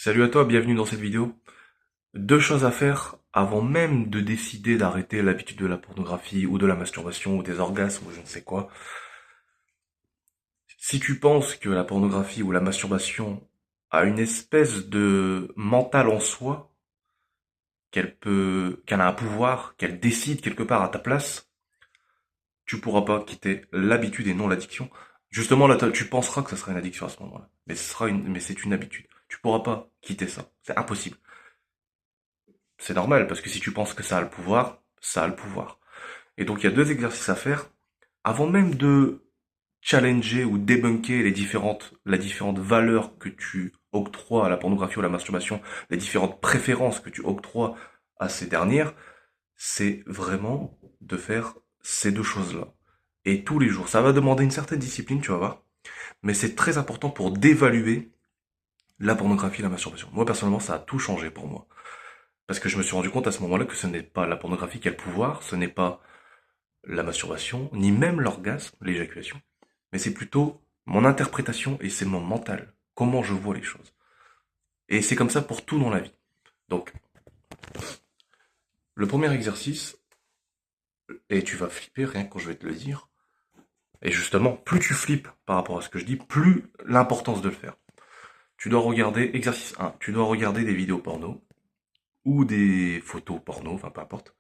Salut à toi, bienvenue dans cette vidéo. Deux choses à faire avant même de décider d'arrêter l'habitude de la pornographie ou de la masturbation ou des orgasmes ou je ne sais quoi. Si tu penses que la pornographie ou la masturbation a une espèce de mental en soi, qu'elle a un pouvoir, qu'elle décide quelque part à ta place, tu pourras pas quitter l'habitude et non l'addiction. Justement, là, tu penseras que ça sera une addiction à ce moment-là. Mais c'est une habitude. Tu pourras pas quitter ça. C'est impossible. C'est normal, parce que si tu penses que ça a le pouvoir, ça a le pouvoir. Et donc il y a deux exercices à faire avant même de challenger ou débunker la différente valeur que tu octroies à la pornographie ou à la masturbation, les différentes préférences que tu octroies à ces dernières, c'est vraiment de faire ces deux choses-là. Et tous les jours. Ça va demander une certaine discipline, tu vas voir. Mais c'est très important pour d'évaluer la pornographie et la masturbation. Moi, personnellement, ça a tout changé pour moi. Parce que je me suis rendu compte à ce moment-là que ce n'est pas la pornographie qui a le pouvoir, ce n'est pas la masturbation, ni même l'orgasme, l'éjaculation, mais c'est plutôt mon interprétation et c'est mon mental, comment je vois les choses. Et c'est comme ça pour tout dans la vie. Donc, le premier exercice, et tu vas flipper rien que quand je vais te le dire, et justement, plus tu flippes par rapport à ce que je dis, plus l'importance de le faire. Tu dois regarder, exercice 1, tu dois regarder des vidéos porno, ou des photos porno, enfin peu importe.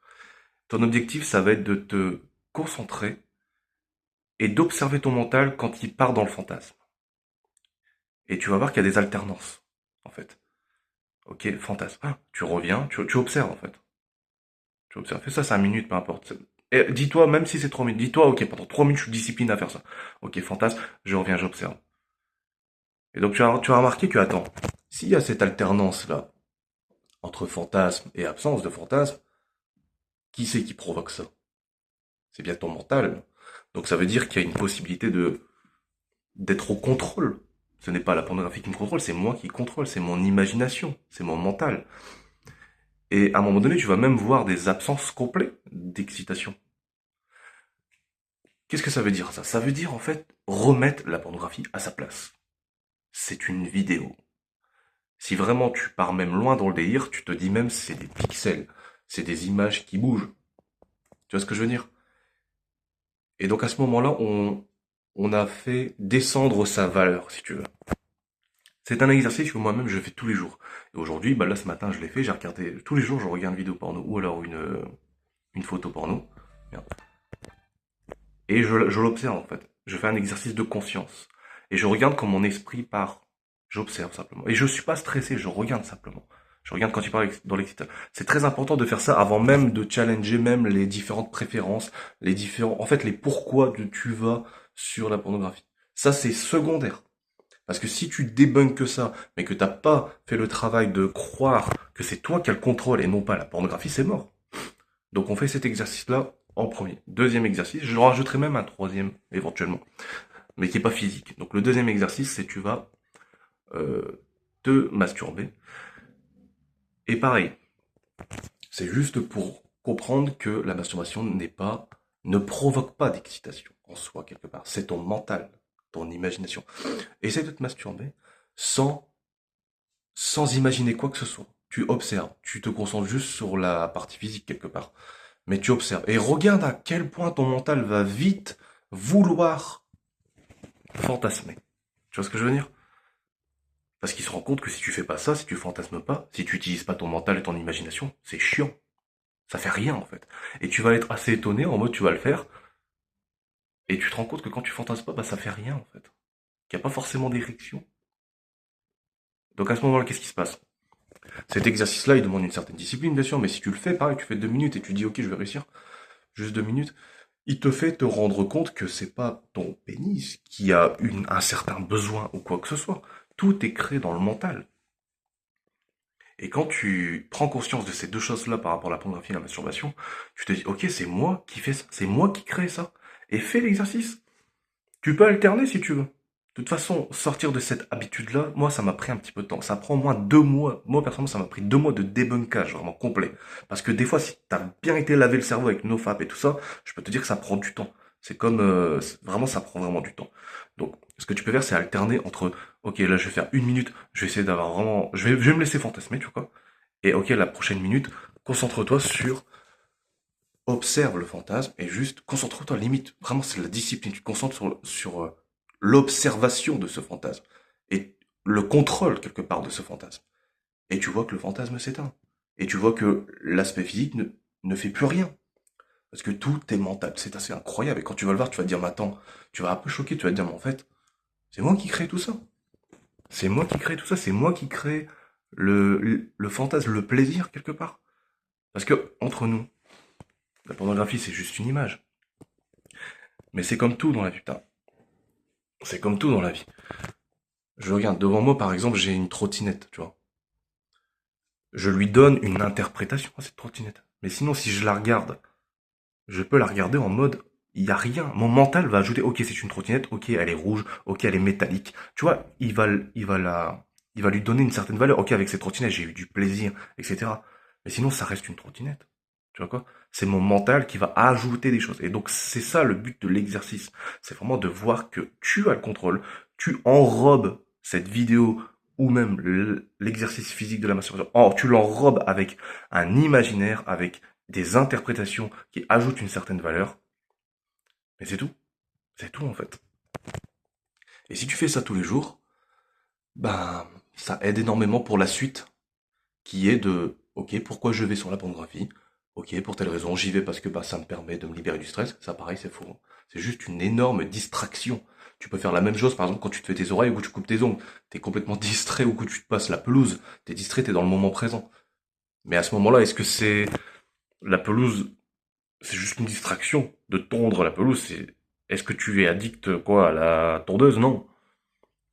Ton objectif, ça va être de te concentrer et d'observer ton mental quand il part dans le fantasme. Et tu vas voir qu'il y a des alternances, en fait. Ok, fantasme. Ah, tu reviens, tu observes, en fait. Tu observes. Fais ça 5 minutes, peu importe. Et dis-toi, même si c'est 3 minutes, dis-toi, ok, pendant 3 minutes, je suis discipliné à faire ça. Ok, fantasme, je reviens, j'observe. Et donc, tu as remarqué que, attends, s'il y a cette alternance-là, entre fantasme et absence de fantasme, qui c'est qui provoque ça? C'est bien ton mental. Donc, ça veut dire qu'il y a une possibilité d'être au contrôle. Ce n'est pas la pornographie qui me contrôle, c'est moi qui contrôle, c'est mon imagination, c'est mon mental. Et à un moment donné, tu vas même voir des absences complètes d'excitation. Qu'est-ce que ça veut dire ça? Ça veut dire en fait remettre la pornographie à sa place. C'est une vidéo. Si vraiment tu pars même loin dans le délire, tu te dis même c'est des pixels, c'est des images qui bougent. Tu vois ce que je veux dire? Et donc à ce moment-là, on a fait descendre sa valeur, si tu veux. C'est un exercice que moi-même je fais tous les jours. Et aujourd'hui, bah là ce matin je l'ai fait, j'ai regardé, tous les jours je regarde une vidéo porno ou alors une photo porno. Merde. Et je l'observe en fait. Je fais un exercice de conscience. Et je regarde quand mon esprit part. J'observe simplement. Et je suis pas stressé, je regarde simplement. Je regarde quand il part dans l'excitation. C'est très important de faire ça avant même de challenger même les différentes préférences, en fait, les pourquoi de tu vas sur la pornographie. Ça, c'est secondaire. Parce que si tu débunkes que ça, mais que t'as pas fait le travail de croire que c'est toi qui as le contrôle et non pas la pornographie, c'est mort. Donc on fait cet exercice-là en premier. Deuxième exercice, je rajouterai même un troisième éventuellement, mais qui est pas physique. Donc le deuxième exercice, c'est tu vas te masturber. Et pareil, c'est juste pour comprendre que la masturbation ne provoque pas d'excitation en soi quelque part. C'est ton mental, ton imagination. Essaye de te masturber sans, sans imaginer quoi que ce soit. Tu observes, tu te concentres juste sur la partie physique quelque part. Mais tu observes. Et regarde à quel point ton mental va vite vouloir fantasmer. Tu vois ce que je veux dire? Parce qu'il se rend compte que si tu fais pas ça, si tu fantasmes pas, si tu utilises pas ton mental et ton imagination, c'est chiant. Ça fait rien en fait. Et tu vas être assez étonné en mode tu vas le faire, et tu te rends compte que quand tu fantasmes pas, bah ça fait rien en fait. Qu'il n'y a pas forcément d'érection. Donc à ce moment-là, qu'est-ce qui se passe? Cet exercice-là, il demande une certaine discipline, bien sûr, mais si tu le fais, pareil, tu fais 2 minutes et tu dis ok, je vais réussir, juste 2 minutes, il te fait te rendre compte que c'est pas ton pénis qui a un certain besoin ou quoi que ce soit. Tout est créé dans le mental. Et quand tu prends conscience de ces deux choses-là par rapport à la pornographie et la masturbation, tu te dis, ok, c'est moi qui fais ça, c'est moi qui crée ça. Et fais l'exercice. Tu peux alterner si tu veux. De toute façon, sortir de cette habitude-là, moi, ça m'a pris un petit peu de temps. Ça prend au moins 2 mois. Moi, personnellement, ça m'a pris 2 mois de débunkage vraiment complet. Parce que des fois, si t'as bien été laver le cerveau avec NoFap et tout ça, je peux te dire que ça prend du temps. C'est comme, vraiment, ça prend vraiment du temps. Donc, ce que tu peux faire, c'est alterner entre Ok, là, je vais faire 1 minute. Je vais essayer d'avoir vraiment... je vais me laisser fantasmer, tu vois quoi. Et ok, la prochaine minute, concentre-toi sur... Observe le fantasme et juste concentre-toi, limite. Vraiment, c'est la discipline. Tu te concentres sur l'observation de ce fantasme. Et le contrôle, quelque part, de ce fantasme. Et tu vois que le fantasme s'éteint. Et tu vois que l'aspect physique ne fait plus rien. Parce que tout est mental. C'est assez incroyable. Et quand tu vas le voir, tu vas te dire, mais attends, tu vas un peu choquer, tu vas te dire, mais en fait, c'est moi qui crée tout ça. C'est moi qui crée tout ça. C'est moi qui crée le fantasme, le plaisir, quelque part. Parce que, entre nous, la pornographie, c'est juste une image. Mais c'est comme tout dans la vie, putain. C'est comme tout dans la vie. Je regarde devant moi, par exemple, j'ai une trottinette, tu vois. Je lui donne une interprétation à cette trottinette. Mais sinon, si je la regarde, je peux la regarder en mode, il y a rien. Mon mental va ajouter, ok, c'est une trottinette, ok, elle est rouge, ok, elle est métallique. Tu vois, il va lui donner une certaine valeur. Ok, avec cette trottinette, j'ai eu du plaisir, etc. Mais sinon, ça reste une trottinette. Tu vois quoi? C'est mon mental qui va ajouter des choses. Et donc, c'est ça le but de l'exercice. C'est vraiment de voir que tu as le contrôle, tu enrobes cette vidéo ou même l'exercice physique de la masturbation. Or, tu l'enrobes avec un imaginaire, avec des interprétations qui ajoutent une certaine valeur. Mais c'est tout. C'est tout en fait. Et si tu fais ça tous les jours, ben, ça aide énormément pour la suite, qui est de, ok, pourquoi je vais sur la pornographie? Ok, pour telle raison, j'y vais parce que bah, ça me permet de me libérer du stress. Ça, pareil, c'est faux. C'est juste une énorme distraction. Tu peux faire la même chose, par exemple, quand tu te fais tes oreilles ou que tu coupes tes ongles. T'es complètement distrait ou que tu te passes la pelouse. T'es distrait, t'es dans le moment présent. Mais à ce moment-là, est-ce que c'est la pelouse, c'est juste une distraction de tondre la pelouse? Est-ce que tu es addict, quoi, à la tondeuse? Non.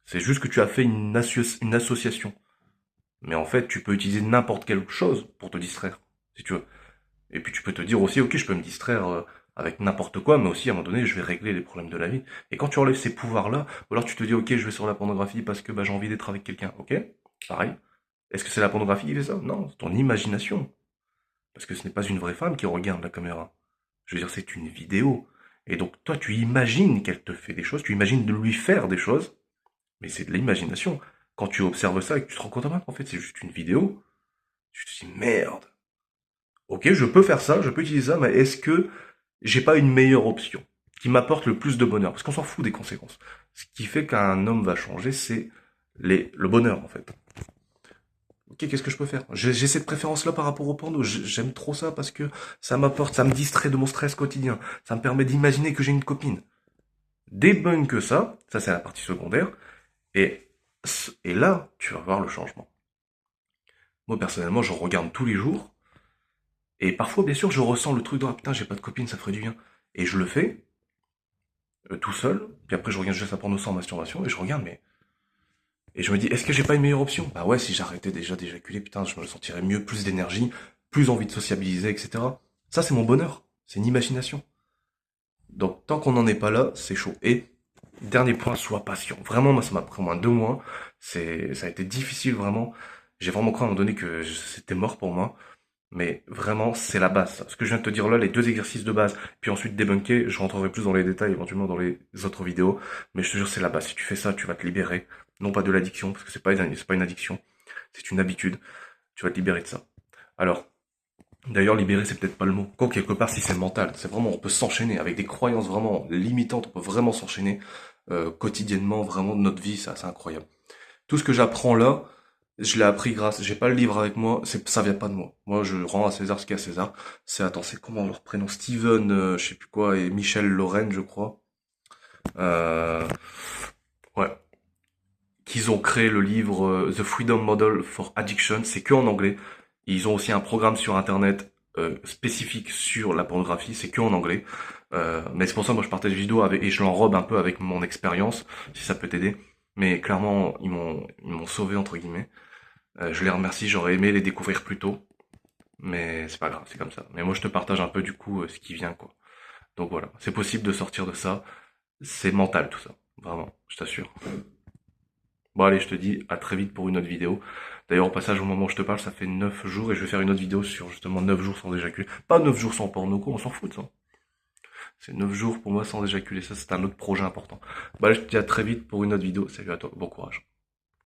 C'est juste que tu as fait une association. Mais en fait, tu peux utiliser n'importe quelle chose pour te distraire, si tu veux. Et puis tu peux te dire aussi, ok, je peux me distraire avec n'importe quoi, mais aussi à un moment donné, je vais régler les problèmes de la vie. Et quand tu enlèves ces pouvoirs-là, ou alors tu te dis, ok, je vais sur la pornographie parce que bah, j'ai envie d'être avec quelqu'un, ok, pareil. Est-ce que c'est la pornographie qui fait ça? Non, c'est ton imagination. Parce que ce n'est pas une vraie femme qui regarde la caméra. Je veux dire, c'est une vidéo. Et donc toi, tu imagines qu'elle te fait des choses, tu imagines de lui faire des choses, mais c'est de l'imagination. Quand tu observes ça et que tu te rends compte, ah, en fait, c'est juste une vidéo, tu te dis, merde. Ok, je peux faire ça, je peux utiliser ça, mais est-ce que j'ai pas une meilleure option qui m'apporte le plus de bonheur? Parce qu'on s'en fout des conséquences. Ce qui fait qu'un homme va changer, c'est le bonheur, en fait. Ok, qu'est-ce que je peux faire? J'ai cette préférence-là par rapport au porno. J'aime trop ça parce que ça m'apporte, ça me distrait de mon stress quotidien. Ça me permet d'imaginer que j'ai une copine. Débunk ça c'est la partie secondaire. Et, et là, tu vas voir le changement. Moi, personnellement, je regarde tous les jours. Et parfois, bien sûr, je ressens le truc de, ah putain, j'ai pas de copine, ça ferait du bien. Et je le fais, tout seul. Puis après, je regarde juste la porno sans masturbation. Et je regarde, mais... Et je me dis, est-ce que j'ai pas une meilleure option? Bah ouais, si j'arrêtais déjà d'éjaculer, putain, je me sentirais mieux, plus d'énergie, plus envie de sociabiliser, etc. Ça, c'est mon bonheur. C'est une imagination. Donc, tant qu'on n'en est pas là, c'est chaud. Et, dernier point, sois patient. Vraiment, moi, ça m'a pris au moins 2 mois. Ça a été difficile, vraiment. J'ai vraiment cru à un moment donné que c'était mort pour moi. Mais vraiment, c'est la base. Ce que je viens de te dire là, les 2 exercices de base, puis ensuite débunker, je rentrerai plus dans les détails éventuellement dans les autres vidéos. Mais je te jure, c'est la base. Si tu fais ça, tu vas te libérer. Non pas de l'addiction, parce que c'est pas une addiction. C'est une habitude. Tu vas te libérer de ça. Alors, d'ailleurs, libérer, c'est peut-être pas le mot. Quoi, quelque part, si c'est mental, c'est vraiment, on peut s'enchaîner avec des croyances vraiment limitantes, on peut vraiment s'enchaîner quotidiennement, vraiment de notre vie, c'est incroyable. Tout ce que j'apprends là, je l'ai appris j'ai pas le livre avec moi, ça vient pas de moi. Moi, je rends à César ce qu'il y a à César. Attends, c'est comment leur prénom? Steven, je sais plus quoi, et Michel Lorraine, je crois. Euh, ouais. Qu'ils ont créé le livre The Freedom Model for Addiction, c'est que en anglais. Ils ont aussi un programme sur internet spécifique sur la pornographie, c'est que en anglais. Mais c'est pour ça moi je partage des vidéos et je l'enrobe un peu avec mon expérience, si ça peut t'aider. Mais clairement, ils m'ont sauvé entre guillemets. Je les remercie, j'aurais aimé les découvrir plus tôt, mais c'est pas grave, c'est comme ça. Mais moi je te partage un peu du coup ce qui vient quoi. Donc voilà, c'est possible de sortir de ça. C'est mental tout ça, vraiment, je t'assure. Bon allez, je te dis à très vite pour une autre vidéo. D'ailleurs, au passage, au moment où je te parle, ça fait 9 jours et je vais faire une autre vidéo sur justement 9 jours sans éjaculer. Pas 9 jours sans porno, quoi, on s'en fout de ça. C'est 9 jours pour moi sans éjaculer, ça c'est un autre projet important. Bah allez, je te dis à très vite pour une autre vidéo. Salut à toi, bon courage.